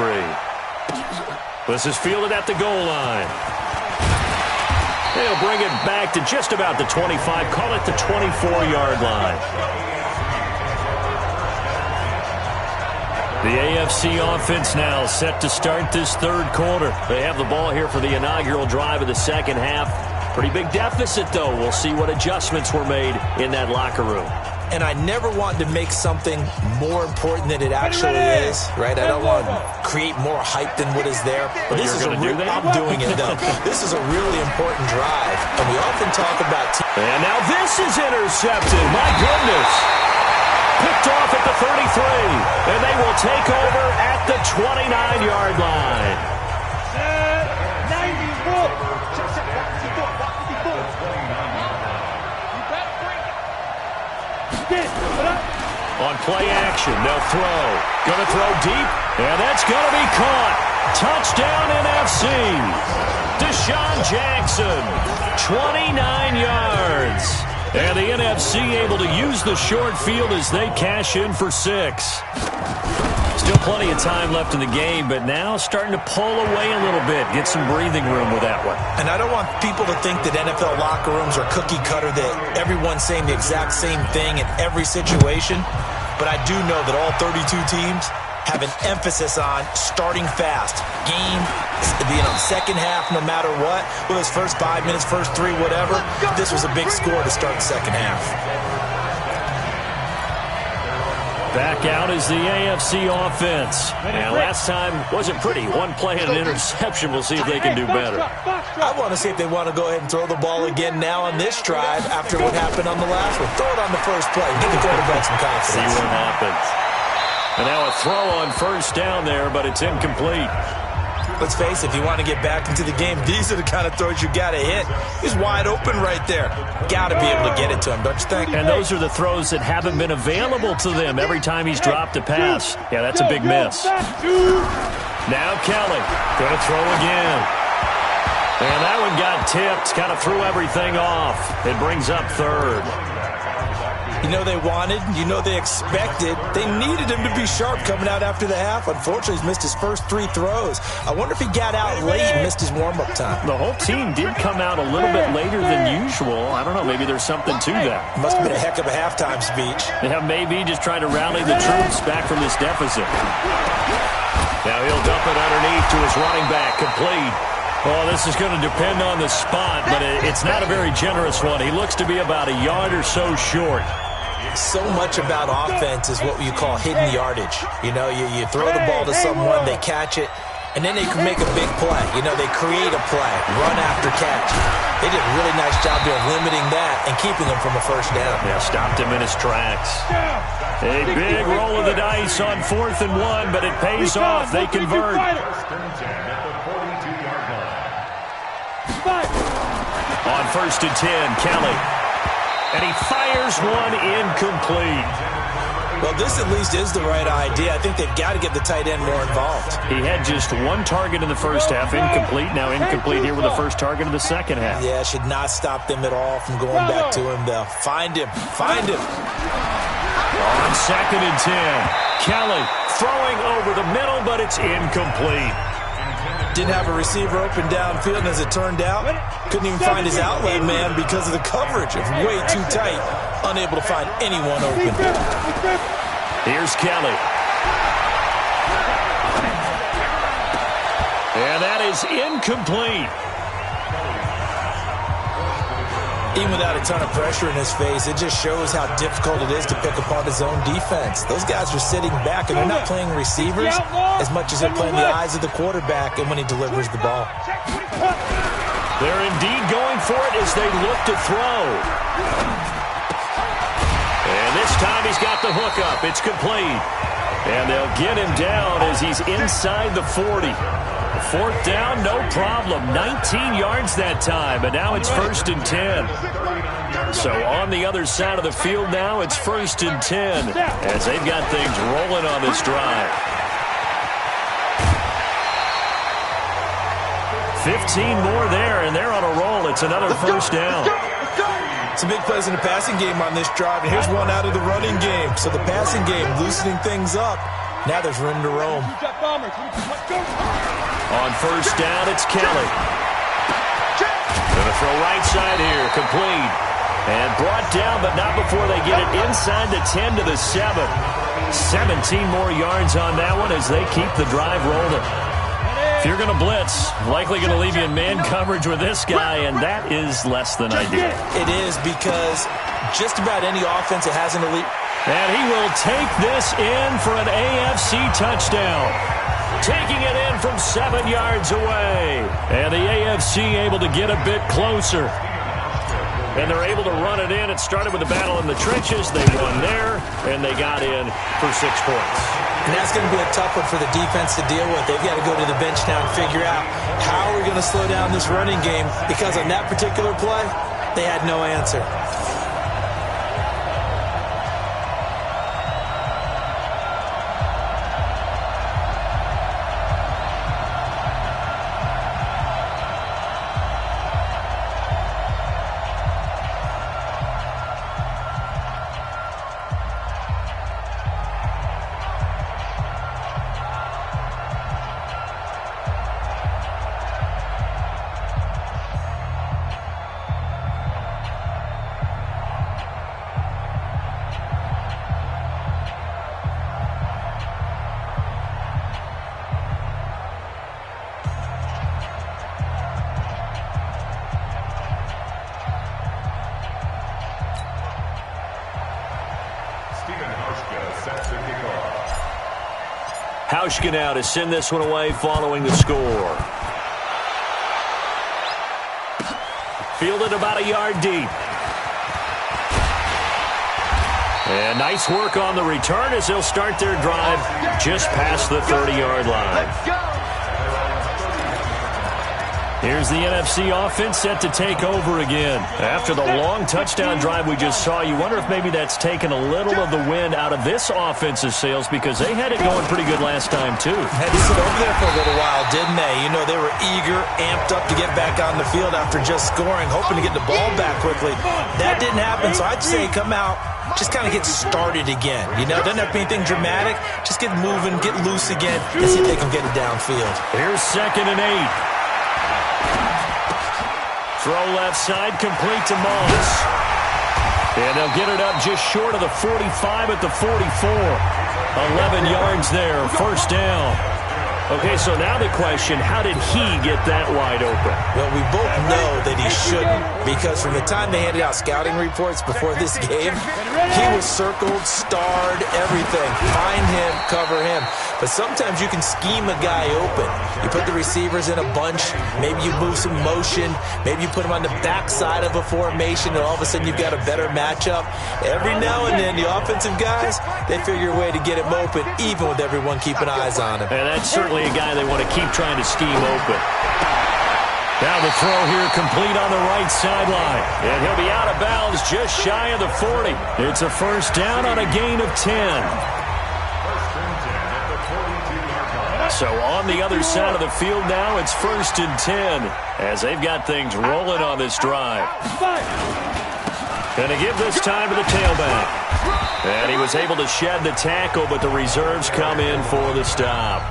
Speaker 2: This is fielded at the goal line. They'll bring it back to just about the 25, call it the 24-yard line. The AFC offense now set to start this third quarter. They have the ball here for the inaugural drive of the second half. Pretty big deficit, though. We'll see what adjustments were made in that locker room.
Speaker 3: And I never want to make something more important than it actually is, right? I don't want to create more hype than what is there. But this is I'm doing it, though. This is a really important drive. And we often talk about...
Speaker 2: And now this is intercepted. My goodness. Picked off at the 33. And they will take over at the 29-yard line.
Speaker 4: 94.
Speaker 2: On play action, they'll throw. Going to throw deep, and that's going to be caught. Touchdown NFC. Deshaun Jackson, 29 yards. And the NFC able to use the short field as they cash in for 6. Still plenty of time left in the game, but now starting to pull away a little bit. Get some breathing room with that one.
Speaker 3: And I don't want people to think that NFL locker rooms are cookie cutter, that everyone's saying the exact same thing in every situation. But I do know that all 32 teams have an emphasis on starting fast. Game, second half, no matter what. Whether it's first 5 minutes, first 3, whatever. This was a big score to start the second half.
Speaker 2: Back out is the AFC offense. And last time wasn't pretty. One play and an interception. We'll see if they can do better.
Speaker 3: I want to see if they want to go ahead and throw the ball again now on this drive after what happened on the last one. Throw it on the first play. Give the quarterback some confidence.
Speaker 2: See what happens. And now a throw on first down there, but it's incomplete.
Speaker 3: Let's face it, if you want to get back into the game, these are the kind of throws you got to hit. He's wide open right there. Got to be able to get it to him, don't you think?
Speaker 2: And those are the throws that haven't been available to them every time he's dropped a pass. Yeah, that's a big miss. Now Kelly, going to throw again. And that one got tipped, kind of threw everything off. It brings up third.
Speaker 3: You know they wanted, you know they expected. They needed him to be sharp coming out after the half. Unfortunately, he's missed his first 3 throws. I wonder if he got out late and missed his warm-up time.
Speaker 2: The whole team did come out a little bit later than usual. I don't know, maybe there's something to that.
Speaker 3: Must have been a heck of a halftime speech.
Speaker 2: Yeah, maybe just trying to rally the troops back from this deficit. Now he'll dump it underneath to his running back, complete. Well, this is going to depend on the spot, but it's not a very generous one. He looks to be about a yard or so short.
Speaker 3: So much about offense is what you call hidden yardage. You know, you throw the ball to someone, they catch it, and then they can make a big play. You know, they create a play, run after catch. They did a really nice job there of limiting that and keeping him from a first down.
Speaker 2: Yeah, stopped him in his tracks. A big roll of the dice on 4th and 1, but it pays off. They convert. On 1st and 10, Kelly. And he fires one incomplete.
Speaker 3: Well, this at least is the right idea. I think they've got to get the tight end more involved.
Speaker 2: He had just 1 target in the first half, incomplete. Now incomplete here with the first target of the second half.
Speaker 3: Yeah, should not stop them at all from going back to him, though. Find him. Find him.
Speaker 2: On 2nd and 10, Kelly throwing over the middle, but it's incomplete.
Speaker 3: Didn't have a receiver open downfield, and as it turned out, couldn't even find his outlet man because of the coverage. It was way too tight, unable to find anyone open.
Speaker 2: Here's Kelly. And that is incomplete.
Speaker 3: Even without a ton of pressure in his face, it just shows how difficult it is to pick apart his own defense. Those guys are sitting back, and they're not playing receivers as much as they're playing the eyes of the quarterback and when he delivers the ball.
Speaker 2: They're indeed going for it as they look to throw. And this time he's got the hook up. It's complete. And they'll get him down as he's inside the 40. 4th down, no problem. 19 yards that time, and now it's 1st and 10. So on the other side of the field now, it's 1st and 10 as they've got things rolling on this drive. 15 more there, and they're on a roll. It's another first down.
Speaker 3: Some big plays in the passing game on this drive, and here's one out of the running game. So the passing game loosening things up. Now there's room to roam.
Speaker 2: On first down, it's Kelly. Gonna throw right side here, complete. And brought down, but not before they get it inside the 10 to the 7. 17 more yards on that one as they keep the drive rolling. If you're going to blitz, likely going to leave you in man coverage with this guy, and that is less than ideal.
Speaker 3: It is, because just about any offense that has an elite...
Speaker 2: And he will take this in for an AFC touchdown. Taking it in from 7 yards away. And the AFC able to get a bit closer. And they're able to run it in. It started with a battle in the trenches. They won there, and they got in for 6 points.
Speaker 3: And that's going to be a tough one for the defense to deal with. They've got to go to the bench now and figure out how are we going to slow down this running game, because on that particular play, they had no answer.
Speaker 2: Hauschka now to send this one away following the score. Fielded about a yard deep. And nice work on the return as they'll start their drive just past the 30-yard line. Here's the NFC offense set to take over again. After the long touchdown drive we just saw, you wonder if maybe that's taken a little of the wind out of this offensive sails, because they had it going pretty good last time, too.
Speaker 3: Had to sit over there for a little while, didn't they? You know, they were eager, amped up to get back on the field after just scoring, hoping to get the ball back quickly. That didn't happen, so I'd say come out, just kind of get started again. You know, doesn't have to be anything dramatic. Just get moving, get loose again, and see if they can get it downfield.
Speaker 2: Here's 2nd and 8. Throw left side, complete to Moss. And they'll get it up just short of the 45 at the 44. 11 yards there, first down. Okay, so now the question, how did he get that wide open?
Speaker 3: Well, we both know that he shouldn't, because from the time they handed out scouting reports before this game, he was circled, starred, everything. Find him, cover him. But sometimes you can scheme a guy open. You put the receivers in a bunch, maybe you move some motion, maybe you put them on the backside of a formation, and all of a sudden you've got a better matchup. Every now and then, the offensive guys, they figure a way to get him open, even with everyone keeping eyes on him.
Speaker 2: And that's certainly a guy they want to keep trying to scheme open. Now the throw here complete on the right sideline. And he'll be out of bounds just shy of the 40. It's a first down on a gain of 10. So on the other side of the field now, it's 1st and 10 as they've got things rolling on this drive. Going to give this time to the tailback. And he was able to shed the tackle, but the reserves come in for the stop.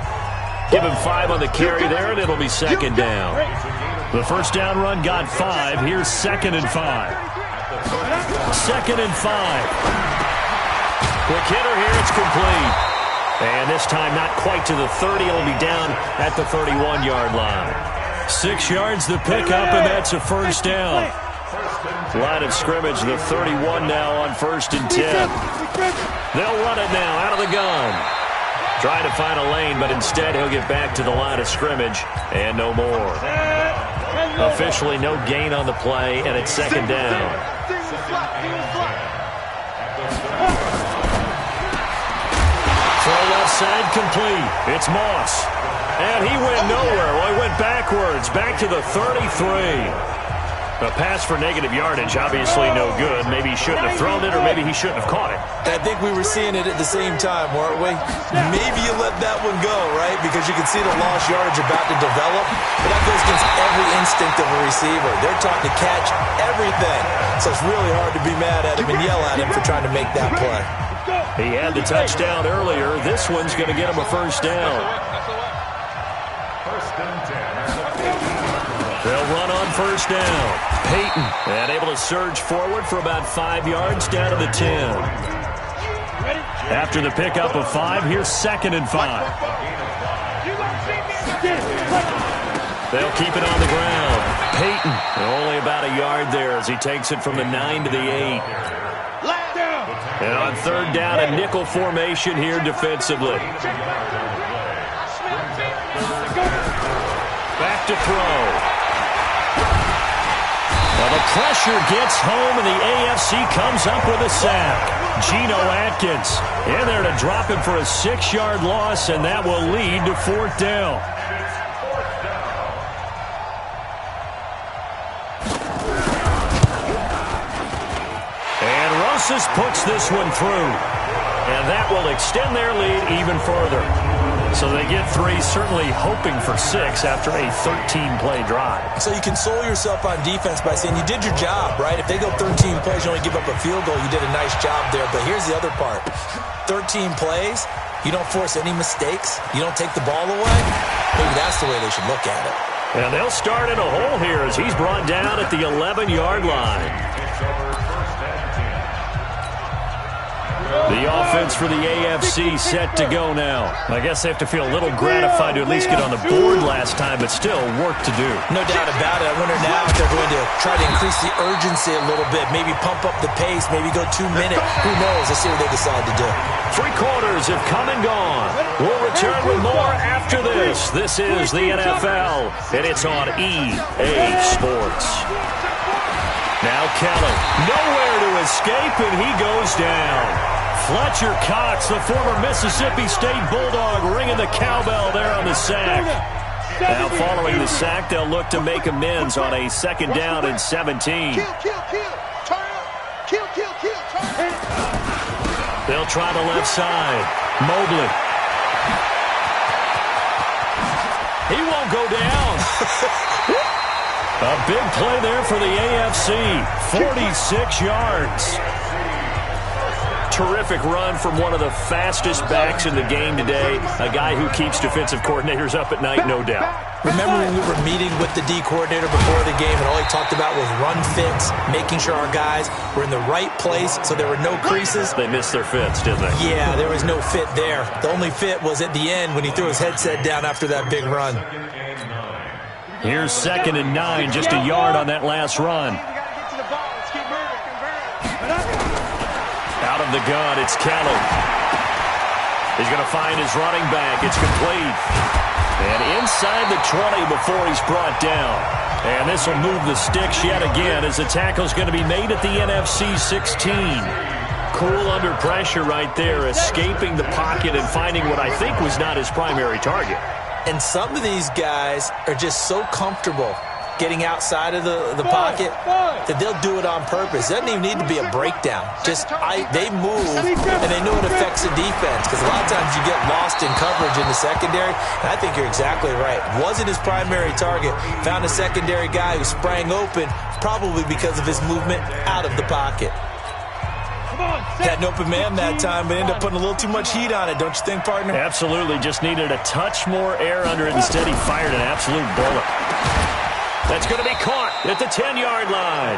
Speaker 2: Give him 5 on the carry there, and it'll be 2nd down. The first down run got 5. Here's 2nd and 5. 2nd and 5. Quick hitter here, it's complete. And this time not quite to the 30. It'll be down at the 31-yard line. 6 yards the pickup, and that's a first down. Line of scrimmage, the 31 now on 1st and 10. They'll run it now out of the gun. Trying to find a lane, but instead he'll get back to the line of scrimmage, and no more. Officially no gain on the play, and it's 2nd down. Throw left side complete. It's Moss. And he went nowhere. Well, he went backwards, back to the 33. A pass for negative yardage, obviously no good. Maybe he shouldn't have thrown it, or maybe he shouldn't have caught it.
Speaker 3: I think we were seeing it at the same time, weren't we? Maybe you let that one go, right? Because you can see the lost yardage about to develop. But that goes against every instinct of a receiver. They're taught to catch everything. So it's really hard to be mad at him and yell at him for trying to make that play.
Speaker 2: He had the touchdown earlier. This one's going to get him a first down. They'll run on first down. Peyton, and able to surge forward for about 5 yards down to the 10. After the pickup of 5, here's 2nd and 5. They'll keep it on the ground. Peyton, only about a yard there as he takes it from the 9 to the 8. And on third down, a nickel formation here defensively. Back to throw. Well, the pressure gets home, and the AFC comes up with a sack. Geno Atkins in there to drop him for a 6-yard loss, and that will lead to 4th down. And Rosas puts this one through, and that will extend their lead even further. So they get 3, certainly hoping for 6 after a 13-play drive.
Speaker 3: So you console yourself on defense by saying you did your job, right? If they go 13 plays, you only give up a field goal, you did a nice job there. But here's the other part. 13 plays, you don't force any mistakes, you don't take the ball away. Maybe that's the way they should look at it.
Speaker 2: And they'll start in a hole here as he's brought down at the 11-yard line. The offense for the AFC set to go now. I guess they have to feel a little gratified to at least get on the board last time, but still work to do.
Speaker 3: No doubt about it. I wonder now if they're going to try to increase the urgency a little bit, maybe pump up the pace, maybe go 2 minutes. Who knows? Let's see what they decide to do.
Speaker 2: 3 quarters have come and gone. We'll return with more after this. This is the NFL, and it's on EA Sports. Now Kelly, nowhere to escape, and he goes down. Fletcher Cox, the former Mississippi State Bulldog, ringing the cowbell there on the sack. Now following the sack, they'll look to make amends on a 2nd down and 17. They'll try the left side. Mobley. He won't go down. A big play there for the AFC. 46 yards. Terrific run from one of the fastest backs in the game today. A guy who keeps defensive coordinators up at night, no doubt.
Speaker 3: Remember when we were meeting with the D coordinator before the game, and all he talked about was run fits, making sure our guys were in the right place so there were no creases?
Speaker 2: They missed their fits, didn't they?
Speaker 3: Yeah, there was no fit there. The only fit was at the end when he threw his headset down after that big run.
Speaker 2: Here's 2nd and 9, just a yard on that last run. Out of the gun, it's Kelly. He's going to find his running back. It's complete. And inside the 20 before he's brought down. And this will move the sticks yet again as the tackle's going to be made at the NFC 16. Cool under pressure right there, escaping the pocket and finding what I think was not his primary target.
Speaker 3: And some of these guys are just so comfortable getting outside of the pocket that they'll do it on purpose. It doesn't even need to be a breakdown. Just they move, and they know it affects the defense because a lot of times you get lost in coverage in the secondary, and I think you're exactly right. Wasn't his primary target. Found a secondary guy who sprang open, probably because of his movement out of the pocket. Had an open man that time, but ended up putting a little too much heat on it, don't you think, partner?
Speaker 2: Absolutely. Just needed a touch more air under it. Instead, he fired an absolute bullet. That's going to be caught at the 10-yard line.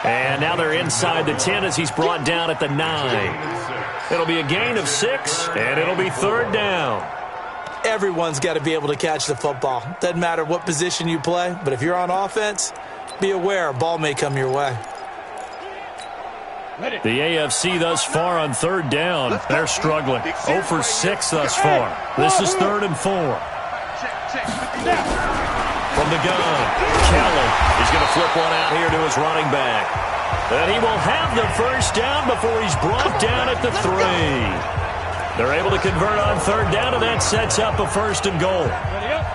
Speaker 2: And now they're inside the 10 as he's brought down at the 9. It'll be a gain of 6, and it'll be 3rd down.
Speaker 3: Everyone's got to be able to catch the football. Doesn't matter what position you play, but if you're on offense, be aware a ball may come your way.
Speaker 2: The AFC thus far on 3rd down, they're struggling. 0 for 6 thus far. This is 3rd and 4. From the gun, Kelly is going to flip one out here to his running back. And he will have the first down before he's brought down at the 3. They're able to convert on 3rd down, and that sets up a 1st and goal.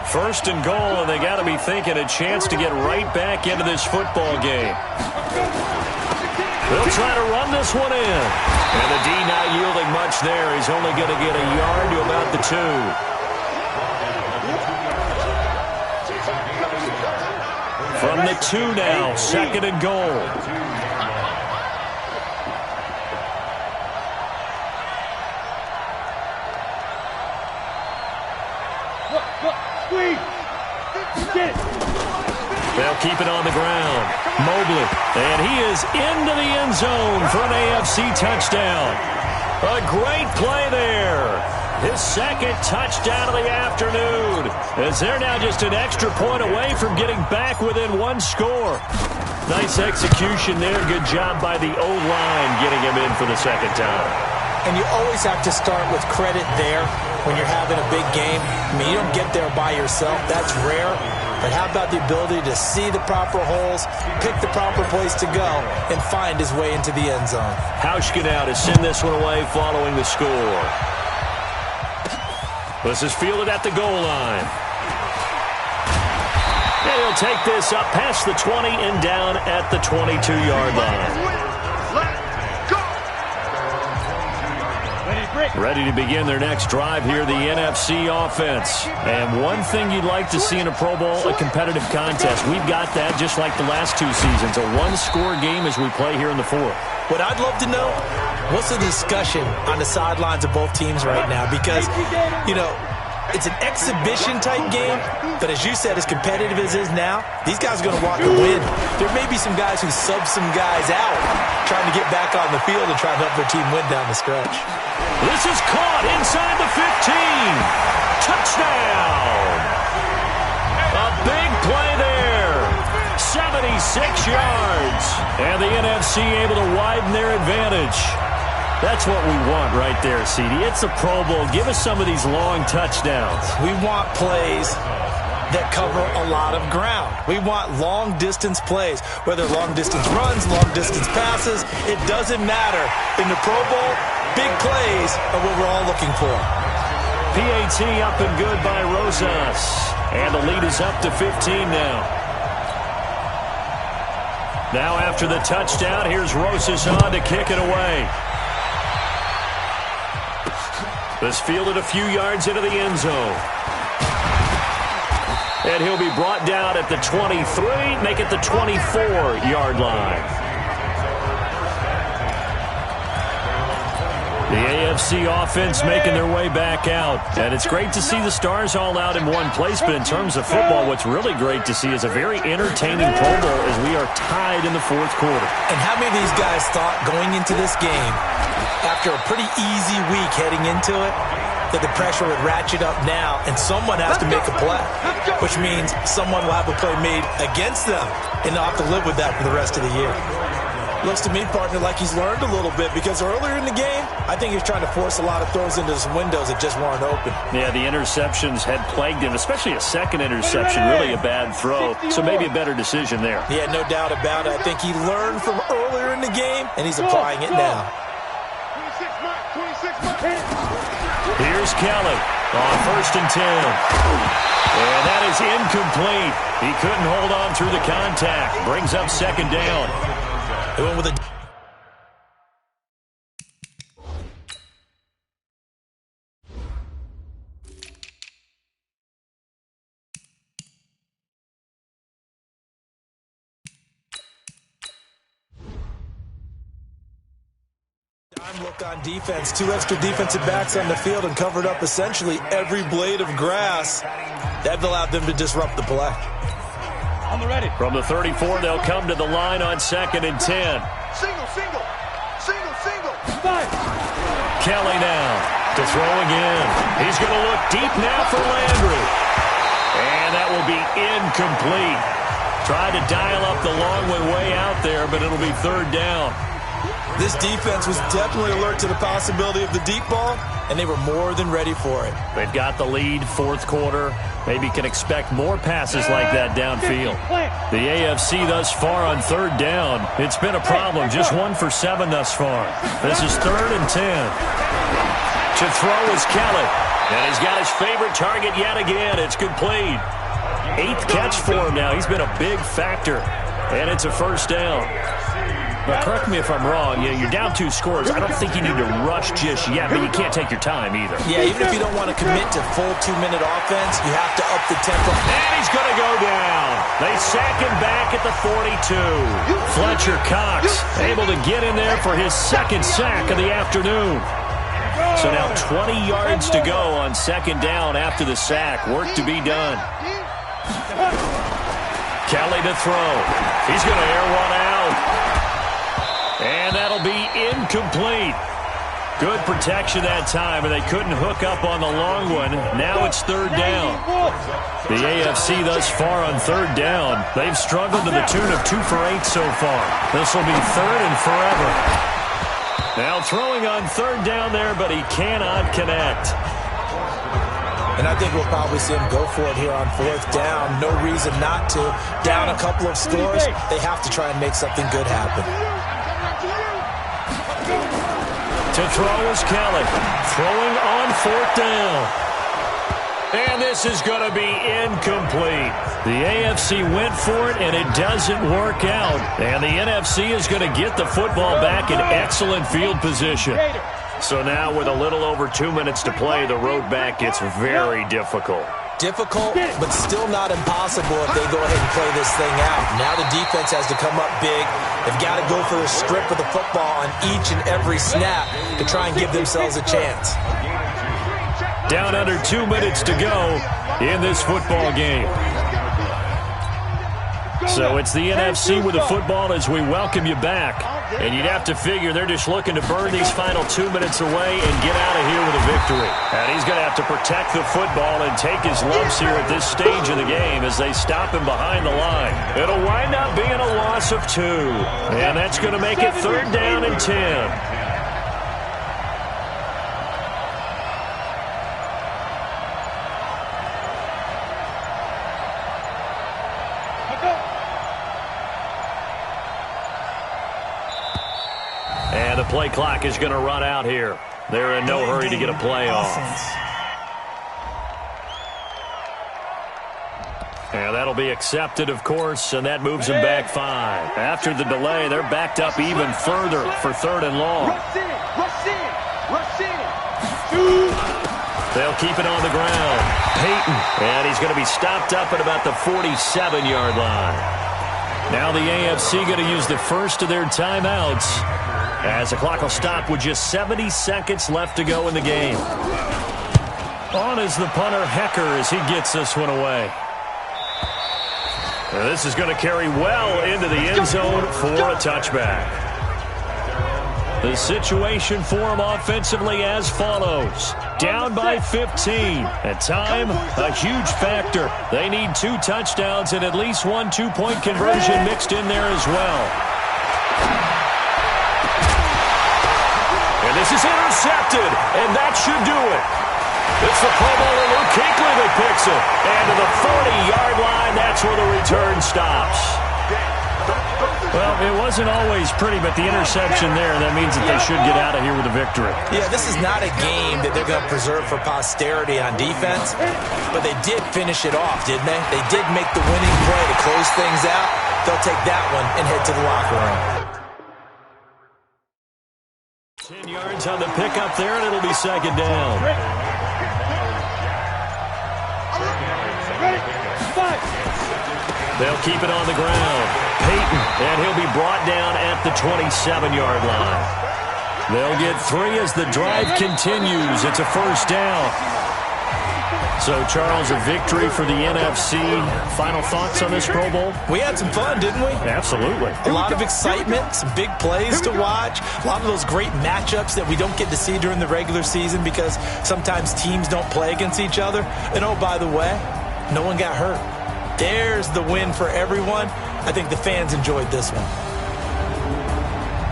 Speaker 2: First and goal, and they got to be thinking a chance to get right back into this football game. They'll try to run this one in. And the D not yielding much there. He's only going to get a yard to about the 2. From the 2 now, second and goal. They'll keep it on the ground. Mobley, and he is into the end zone for an AFC touchdown. A great play there. His second touchdown of the afternoon, as they're now just an extra point away from getting back within 1 score. Nice execution there. Good job by the O-line getting him in for the second time.
Speaker 3: And you always have to start with credit there when you're having a big game. I mean, you don't get there by yourself. That's rare. But how about the ability to see the proper holes, pick the proper place to go, and find his way into the end zone?
Speaker 2: Hauschka now to send this one away following the score. This is fielded at the goal line. And he'll take this up past the 20 and down at the 22-yard line. Ready to begin their next drive here, the NFC offense. And one thing you'd like to see in a Pro Bowl, a competitive contest. We've got that just like the last 2 seasons, a 1-score game as we play here in the 4th.
Speaker 3: What I'd love to know, what's the discussion on the sidelines of both teams right now? Because, you know, it's an exhibition-type game, but as you said, as competitive as it is now, these guys are going to want to win. There may be some guys who sub some guys out, trying to get back on the field and try to help their team win down the stretch.
Speaker 2: This is caught inside the 15. Touchdown. A big play there. 76 yards. And the NFC able to widen their advantage. That's what we want right there, CD. It's a Pro Bowl. Give us some of these long touchdowns.
Speaker 3: We want plays that cover a lot of ground. We want long-distance plays, whether long-distance runs, long-distance passes. It doesn't matter. In the Pro Bowl, big plays are what we're all looking for.
Speaker 2: PAT up and good by Rosas. And the lead is up to 15 now. Now after the touchdown, here's Rosas on to kick it away. This fielded a few yards into the end zone. And he'll be brought down at the 23, make it the 24-yard line. The AFC offense making their way back out. And it's great to see the stars all out in one place, but in terms of football, what's really great to see is a very entertaining Pro Bowl as we are tied in the 4th quarter.
Speaker 3: And how many of these guys thought going into this game, after a pretty easy week heading into it, that the pressure would ratchet up now and someone has to make a play, which means someone will have a play made against them and they'll have to live with that for the rest of the year. Looks to me, partner, like he's learned a little bit because earlier in the game, I think he was trying to force a lot of throws into some windows that just weren't open.
Speaker 2: Yeah, the interceptions had plagued him, especially a second interception, really a bad throw. So maybe a better decision there.
Speaker 3: Yeah, no doubt about it. I think he learned from earlier in the game, and he's applying it now.
Speaker 2: Here's Kelly on 1st and 10. And that is incomplete. He couldn't hold on through the contact. Brings up second down.
Speaker 3: They went with a... Look on defense, 2 extra defensive backs on the field and covered up essentially every blade of grass. That allowed them to disrupt the play.
Speaker 4: On the ready.
Speaker 2: From the 34, they'll come to the line on 2nd and 10.
Speaker 5: Single.
Speaker 2: Kelly now to throw again. He's going to look deep now for Landry. And that will be incomplete. Tried to dial up the long way out there, but it'll be 3rd down.
Speaker 3: This defense was definitely alert to the possibility of the deep ball, and they were more than ready for it.
Speaker 2: They've got the lead, 4th quarter. Maybe can expect more passes like that downfield. The AFC thus far on 3rd down. It's been a problem. Just 1 for 7 thus far. This is 3rd and 10. To throw is Kelly. And he's got his favorite target yet again. It's complete. 8th catch for him now. He's been a big factor. And it's a first down. Now, correct me if I'm wrong. You're down 2 scores. I don't think you need to rush just yet, but you can't take your time either.
Speaker 3: Yeah, even if you don't want to commit to full 2-minute offense, you have to up the tempo.
Speaker 2: And he's going to go down. They sack him back at the 42. Fletcher Cox able to get in there for his 2nd sack of the afternoon. So now 20 yards to go on 2nd down after the sack. Work to be done. Kelly to throw. He's going to air one out. And that'll be incomplete. Good protection that time, and they couldn't hook up on the long one. Now it's 3rd down. The AFC thus far on 3rd down, they've struggled to the tune of 2 for 8 so far. This will be 3rd and forever. Now throwing on 3rd down there, but he cannot connect.
Speaker 3: And I think we'll probably see him go for it here on 4th down. No reason not to. Down a couple of scores, they have to try and make something good happen.
Speaker 2: To throw is Kelly. Throwing on 4th down. And this is going to be incomplete. The AFC went for it, and it doesn't work out. And the NFC is going to get the football back in excellent field position. So now with a little over 2 minutes to play, the road back gets very difficult.
Speaker 3: Difficult, but still not impossible if they go ahead and play this thing out. Now the defense has to come up big. They've got to go for the strip of the football on each and every snap to try and give themselves a chance.
Speaker 2: Down under 2 minutes to go in this football game. So it's the NFC with the football as we welcome you back. And you'd have to figure they're just looking to burn these final 2 minutes away and get out of here with a victory. And he's going to have to protect the football and take his lumps here at this stage of the game as they stop him behind the line. It'll wind up being a loss of 2. And that's going to make it 3rd down and 10. And the play clock is going to run out here. They're in no hurry to get a play off. And that'll be accepted, of course, and that moves them back 5. After the delay, they're backed up even further for 3rd and long. They'll keep it on the ground. Peyton, and he's going to be stopped up at about the 47-yard line. Now the AFC going to use the first of their timeouts as the clock will stop with just 70 seconds left to go in the game. On is the punter, Hecker, as he gets this one away. Now this is going to carry well into the end zone for a touchback. The situation for him offensively as follows. Down by 15. At time, a huge factor. They need 2 touchdowns and at least 1 two-point conversion mixed in there as well. And this is intercepted, and that should do it. It's the Pro Bowler Luke Kuechly that picks it. And to the 40-yard line, that's where the return stops. Well, it wasn't always pretty, but the interception there, that means that they should get out of here with a victory.
Speaker 3: Yeah, this is not a game that they're going to preserve for posterity on defense, but they did finish it off, didn't they? They did make the winning play to close things out. They'll take that one and head to the locker room.
Speaker 2: 10 yards on the pickup there, and it'll be 2nd down. They'll keep it on the ground. Peyton, and he'll be brought down at the 27-yard line. They'll get 3 as the drive continues. It's a 1st down. So, Charles, a victory for the NFC. Final thoughts on this Pro Bowl?
Speaker 3: We had some fun, didn't we?
Speaker 2: Absolutely.
Speaker 3: A lot of excitement, some big plays to watch, a lot of those great matchups that we don't get to see during the regular season because sometimes teams don't play against each other. And, oh, by the way, no one got hurt. There's the win for everyone. I think the fans enjoyed this one.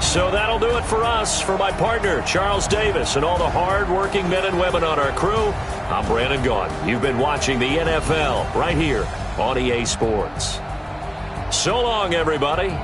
Speaker 2: So that'll do it for us. For my partner, Charles Davis, and all the hard-working men and women on our crew, I'm Brandon Gaudin. You've been watching the NFL right here on EA Sports. So long, everybody.